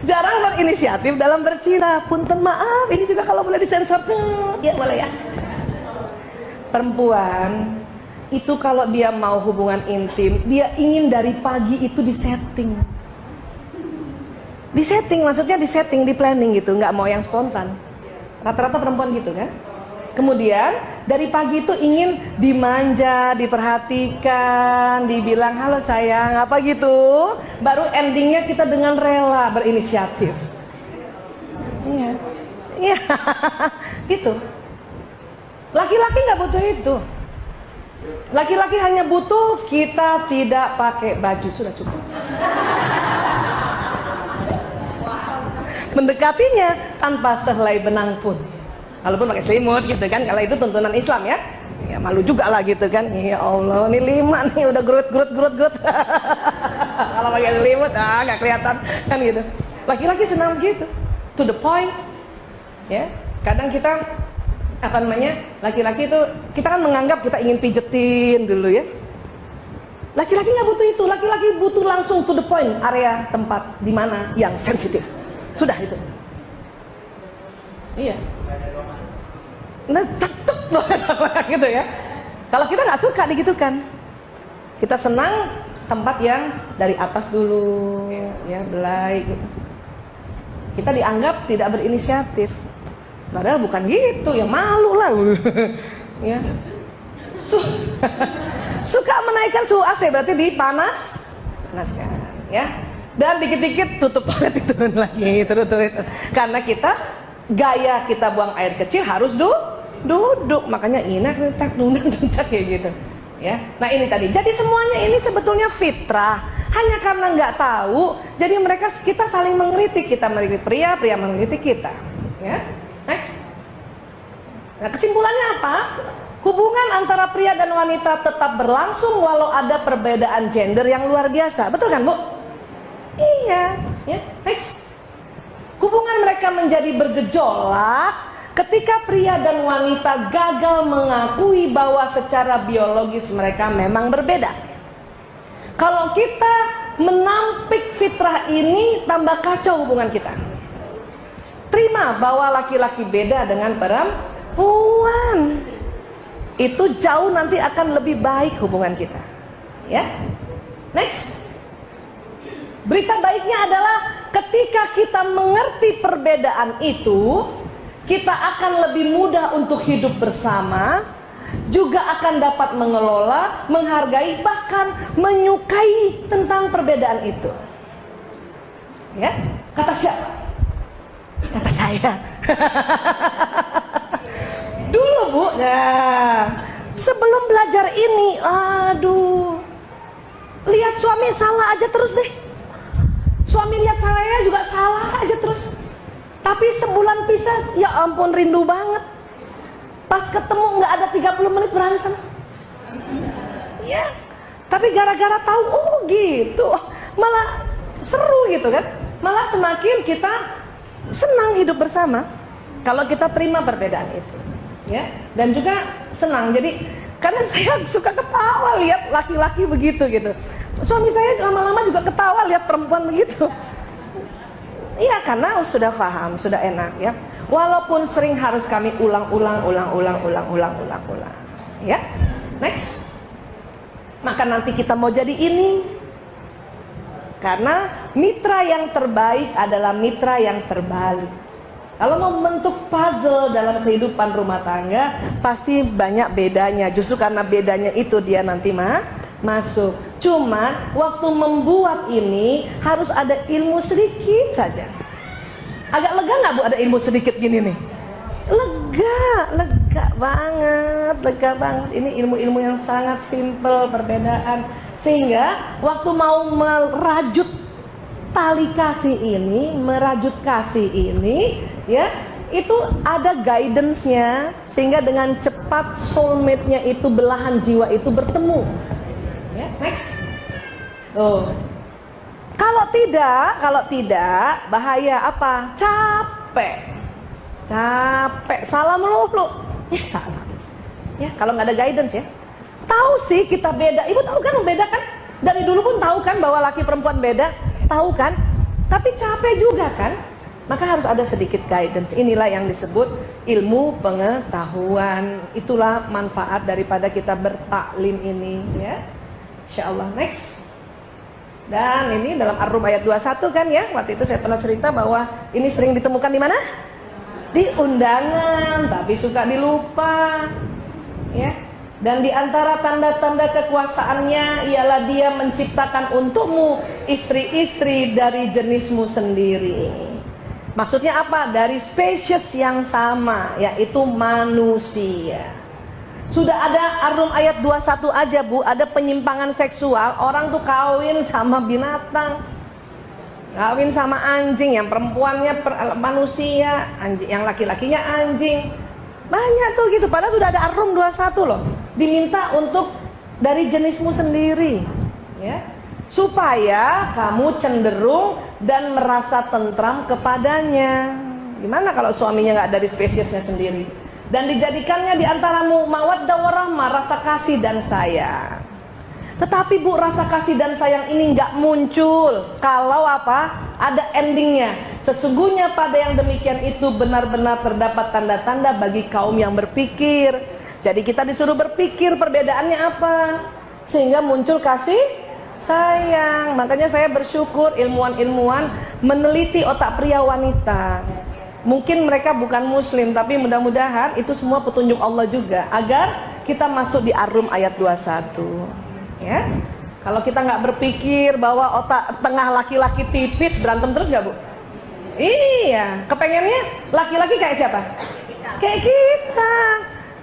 Jarang berinisiatif dalam bercinta. Punten maaf, ini juga kalau boleh disensor. Ya boleh ya. Perempuan itu kalau dia mau hubungan intim, dia ingin dari pagi itu disetting. Disetting maksudnya disetting, di planning gitu, nggak mau yang spontan. Rata-rata perempuan gitu kan. Kemudian dari pagi itu ingin dimanja, diperhatikan, dibilang halo sayang, apa gitu. Baru endingnya kita dengan rela berinisiatif. Iya, iya, gitu. Laki-laki nggak butuh itu. Laki-laki hanya butuh kita tidak pakai baju, sudah cukup. Mendekatinya tanpa sehelai benang pun. Walaupun pakai selimut gitu kan, kalau itu tuntunan Islam ya. Ya malu juga lah gitu kan. Ya Allah, ini 5 nih udah gerut. Kalau pakai selimut nggak kelihatan kan gitu. Laki-laki senang gitu, to the point. Ya, kadang kita laki-laki itu kita kan menganggap kita ingin pijetin dulu ya. Laki-laki nggak butuh itu, laki-laki butuh langsung to the point, area tempat di mana yang sensitif. Sudah itu. Iya. Nah, cetuk gitu ya. Kalau kita nggak suka digitukan, kita senang tempat yang dari atas dulu, ya belai gitu. Kita dianggap tidak berinisiatif. Padahal bukan gitu, ya malu lah. Ya. Suka menaikkan suhu AC berarti panaskan, ya. Dan dikit-dikit tutup toilet itu lagi, turun. Karena gaya kita buang air kecil harus duduk, makanya inak kayak gitu. Ya. Nah ini tadi. Jadi semuanya ini sebetulnya fitrah. Hanya karena nggak tahu, jadi kita saling mengkritik, kita mengkritik pria mengkritik kita. Ya. Next. Nah kesimpulannya apa? Hubungan antara pria dan wanita tetap berlangsung walau ada perbedaan gender yang luar biasa. Betul kan Bu? Iya. Ya. Next. Hubungan mereka menjadi bergejolak ketika pria dan wanita gagal mengakui bahwa secara biologis mereka memang berbeda. Kalau kita menampik fitrah ini, tambah kacau hubungan kita. Terima bahwa laki-laki beda dengan perempuan. Itu jauh nanti akan lebih baik hubungan kita. Ya. Next. Berita baiknya adalah ketika kita mengerti perbedaan itu, kita akan lebih mudah untuk hidup bersama, juga akan dapat mengelola, menghargai, bahkan menyukai tentang perbedaan itu. Ya, kata siapa? Kata saya. Dulu Bu, nah, sebelum belajar ini, aduh, lihat suami salah aja terus deh. Suami lihat saya juga salah aja terus. Tapi sebulan pisah, ya ampun rindu banget. Pas ketemu nggak ada 30 menit berantem. Ya, tapi gara-gara tahu, oh gitu, malah seru gitu kan. Malah semakin kita senang hidup bersama. Kalau kita terima perbedaan itu, ya. Dan juga senang. Jadi karena saya suka ketawa lihat laki-laki begitu gitu. Suami saya lama-lama juga ketawa lihat perempuan begitu. Iya, karena sudah paham, sudah enak ya. Walaupun sering harus kami ulang-ulang. Ya. Next. Maka nanti kita mau jadi ini. Karena mitra yang terbaik adalah mitra yang terbalik. Kalau mau membentuk puzzle dalam kehidupan rumah tangga, pasti banyak bedanya. Justru karena bedanya itu dia nanti masuk. Cuma waktu membuat ini harus ada ilmu sedikit saja. Agak lega nggak Bu ada ilmu sedikit gini nih? Lega banget. Ini ilmu-ilmu yang sangat simple, perbedaan. Sehingga waktu mau merajut tali kasih ini, merajut kasih ini, ya, itu ada guidance-nya sehingga dengan cepat soulmate-nya itu, belahan jiwa itu bertemu. Ya, next. Oh. Kalau tidak bahaya apa? Capek, salah melulu. Ya salah. Ya kalau nggak ada guidance ya. Tahu sih kita beda. Ibu tahu kan beda kan? Dari dulu pun tahu kan bahwa laki perempuan beda. Tahu kan? tapi capek juga kan. Maka harus ada sedikit guidance. Inilah yang disebut ilmu pengetahuan. Itulah manfaat daripada kita bertaklim ini, ya. Insyaallah. Next. Dan ini dalam Ar-Rum ayat 21 kan ya. Waktu itu saya pernah cerita bahwa ini sering ditemukan di mana? Di undangan, tapi suka dilupa. Ya. Dan di antara tanda-tanda kekuasaannya ialah dia menciptakan untukmu istri-istri dari jenismu sendiri. Maksudnya apa? Dari spesies yang sama, yaitu manusia. Sudah ada Ar-Rum ayat 21 aja Bu, ada penyimpangan seksual, orang tuh kawin sama binatang, kawin sama anjing, yang perempuannya manusia, anjing, yang laki-lakinya anjing. Banyak tuh gitu, padahal sudah ada Ar-Rum 21 loh. Diminta untuk dari jenismu sendiri, ya, supaya kamu cenderung dan merasa tentram kepadanya. Gimana kalau suaminya nggak dari spesiesnya sendiri? Dan dijadikannya di antaramu mawaddah warahmah, rasa kasih dan sayang. Tetapi Bu, rasa kasih dan sayang ini nggak muncul kalau apa? Ada endingnya. Sesungguhnya pada yang demikian itu benar-benar terdapat tanda-tanda bagi kaum yang berpikir. Jadi kita disuruh berpikir perbedaannya apa, sehingga muncul kasih sayang. Makanya saya bersyukur ilmuwan-ilmuwan meneliti otak pria wanita. Mungkin mereka bukan muslim, tapi mudah-mudahan itu semua petunjuk Allah juga, agar kita masuk di Ar-Rum ayat 21. Ya, kalau kita nggak berpikir bahwa otak tengah laki-laki tipis, berantem terus nggak Bu? Iya, kepengennya laki-laki kayak siapa? Kayak kita.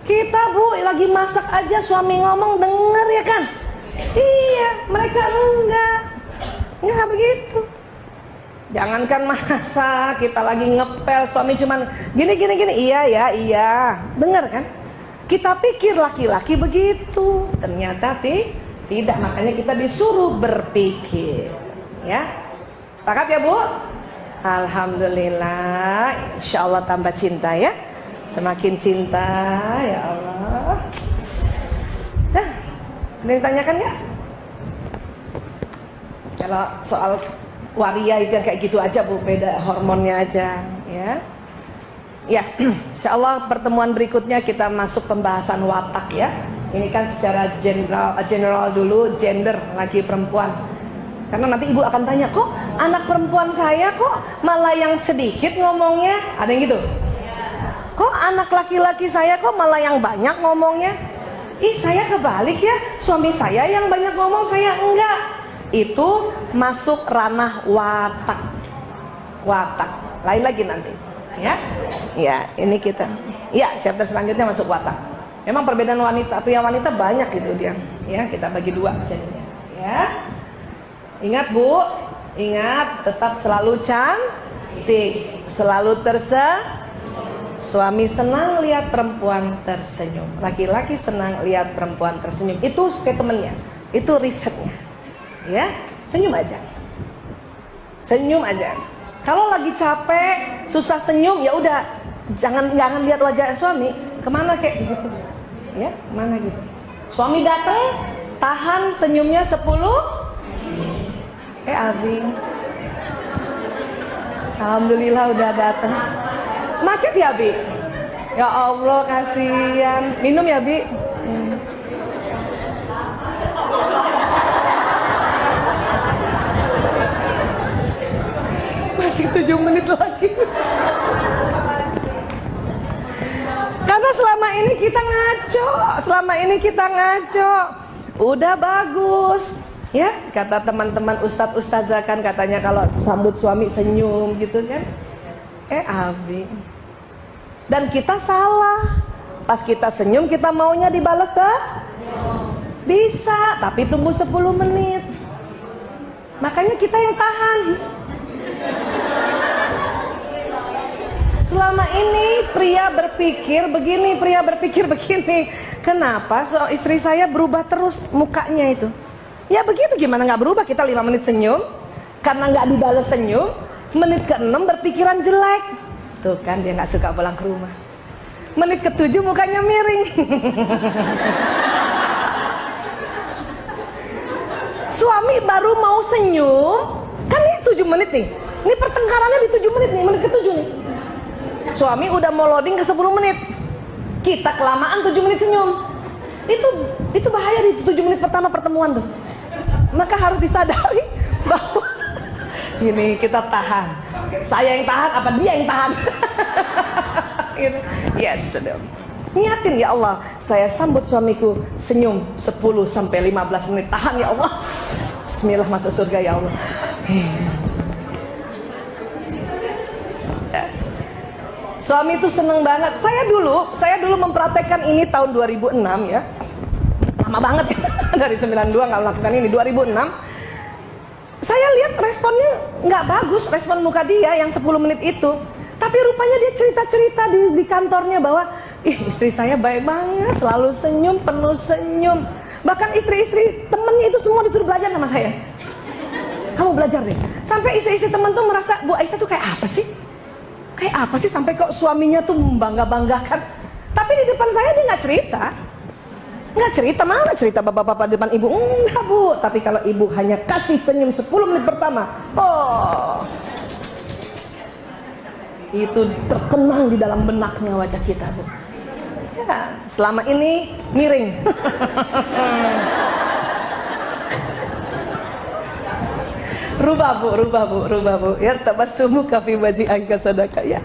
Kita Bu lagi masak aja, suami ngomong denger ya kan? Iya, mereka enggak begitu. Jangankan masak, kita lagi ngepel, suami cuman gini, iya ya, iya, dengar kan? Kita pikir laki-laki begitu, ternyata tidak. Makanya kita disuruh berpikir, ya. Sepakat ya Bu? Alhamdulillah, insya Allah tambah cinta ya, semakin cinta ya Allah. Dah, ada yang ditanyakan ya? Kalau soal waria itu kayak gitu aja Bu, beda hormonnya aja, ya. Ya, insya Allah pertemuan berikutnya kita masuk pembahasan watak ya. Ini kan secara general dulu, gender laki perempuan. Karena nanti ibu akan tanya, kok anak perempuan saya kok malah yang sedikit ngomongnya? Ada yang gitu? Kok anak laki-laki saya kok malah yang banyak ngomongnya? Ih, saya kebalik ya, suami saya yang banyak ngomong, saya enggak. Itu masuk ranah watak. Lain lagi nanti, ya. Ya, ini kita. Ya, chapter selanjutnya masuk watak. Memang perbedaan pria wanita banyak gitu dia. Ya, kita bagi dua jadinya. Ya. Ingat Bu, ingat tetap selalu cantik, selalu suami senang lihat perempuan tersenyum, laki-laki senang lihat perempuan tersenyum. Itu statementnya, itu risetnya. Ya, senyum aja. Senyum aja. Kalau lagi capek, susah senyum, ya udah jangan lihat wajah suami, kemana kayak gitu. Ya, mana gitu. Suami datang, tahan senyumnya 10. Abi. Alhamdulillah udah datang. Macet ya, Bi? Ya Allah, kasihan. Minum ya, Bi? Masih 7 menit lagi. Karena selama ini kita ngaco. Udah bagus. Ya, kata teman-teman ustadz-ustazah kan katanya kalau sambut suami senyum gitu kan. Abi. Dan kita salah. Pas kita senyum kita maunya dibalas bisa, tapi tunggu 10 menit. Makanya kita yang tahan. Selama ini pria berpikir begini, kenapa istri saya berubah terus mukanya itu? Ya begitu, gimana nggak berubah? Kita 5 menit senyum, karena nggak dibalas senyum, menit ke-6 berpikiran jelek. Tuh kan dia nggak suka pulang ke rumah. Menit ke-7 mukanya miring. Suami baru mau senyum, kan ini 7 menit nih. Ini pertengkarannya di 7 menit nih, menit ke-7 nih. Suami udah mau loading ke 10 menit. Kita kelamaan 7 menit senyum. Itu bahaya di 7 menit pertama pertemuan tuh. Maka harus disadari bahwa ini kita tahan. Saya yang tahan apa dia yang tahan? Yes, sudah. Niatin ya Allah, saya sambut suamiku senyum 10 sampai 15 menit. Tahan ya Allah. Bismillah, masuk surga ya Allah. Suami itu seneng banget. Saya dulu mempraktekkan ini tahun 2006 ya. Lama banget ya. Dari 92 nggak melakukan ini. 2006 saya lihat responnya nggak bagus, respon muka dia yang 10 menit itu. Tapi rupanya dia cerita-cerita di kantornya bahwa istri saya baik banget, selalu senyum, penuh senyum. Bahkan istri-istri temennya itu semua disuruh belajar sama saya. Kamu belajar deh. Sampai istri-istri temen tuh merasa Bu Aisyah tuh kayak apa sih? Kayak apa sih sampai kok suaminya tuh membangga-banggakan. Tapi di depan saya dia nggak cerita. Nggak cerita, mana cerita bapak-bapak di depan ibu. Enggak Bu. Tapi kalau ibu hanya kasih senyum 10 menit pertama, oh, itu terkenang di dalam benaknya wajah kita Bu. Ya, selama ini miring. Rubah bu. Ya, tabassumu fi wajhi angka sadaka ya.